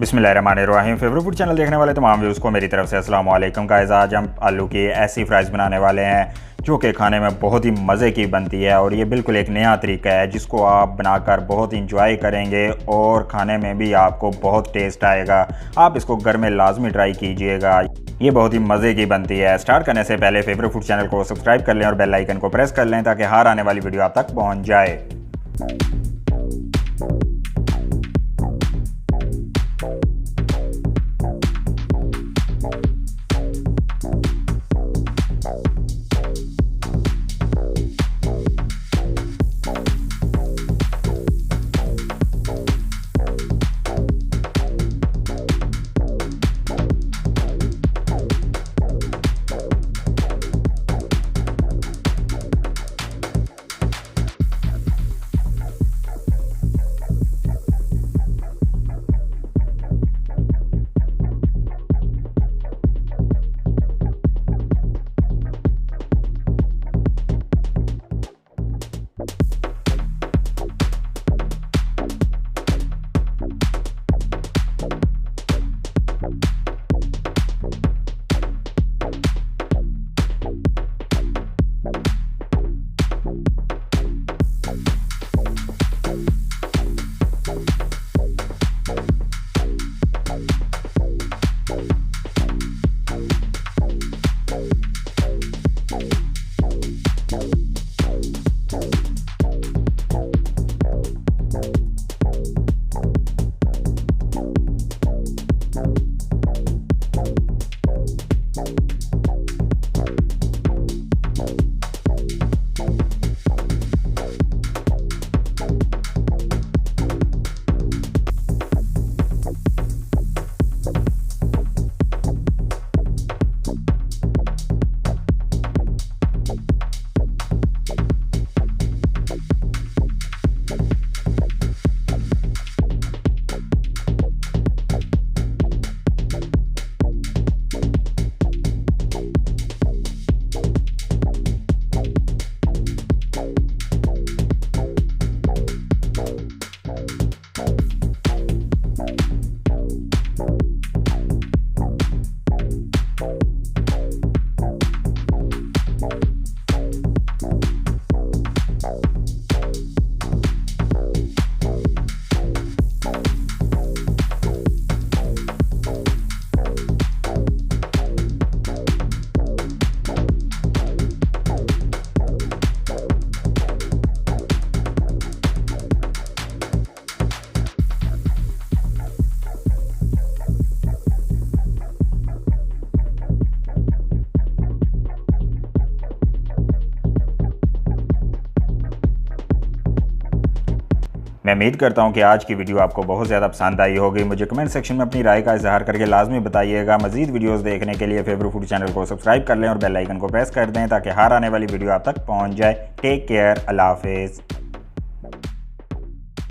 बिस्मिल्लाहिर्रहमानिर्रहीम। Favourite food channel देखने वाले तमाम व्यूज़ को मेरी तरफ से अस्सलाम वालेकुम गाइस। आज हम आलू की ऐसी फ्राइज़ बनाने वाले हैं जो कि खाने में बहुत ही मज़े की बनती है और ये बिल्कुल एक नया तरीका है जिसको आप बनाकर बहुत इंजॉय करेंगे और खाने में भी आपको बहुत टेस्ट आएगा। आप इसको घर में लाजमी ट्राई कीजिएगा, ये बहुत ही मज़े की बनती है। स्टार्ट करने से पहले फेवरेट फूड चैनल को सब्सक्राइब कर लें और बेल आइकन को प्रेस कर लें ताकि हर आने वाली वीडियो आप तक पहुँच जाए। मैं उम्मीद करता हूं कि आज की वीडियो आपको बहुत ज़्यादा पसंद आई होगी। मुझे कमेंट सेक्शन में अपनी राय का इज़हार करके लाजमी बताइएगा। मज़ीद वीडियोस देखने के लिए फेवरेट फूड चैनल को सब्सक्राइब कर लें और बेल आइकन को प्रेस कर दें ताकि हर आने वाली वीडियो आप तक पहुंच जाए। टेक केयर, अल्लाह हाफिज़।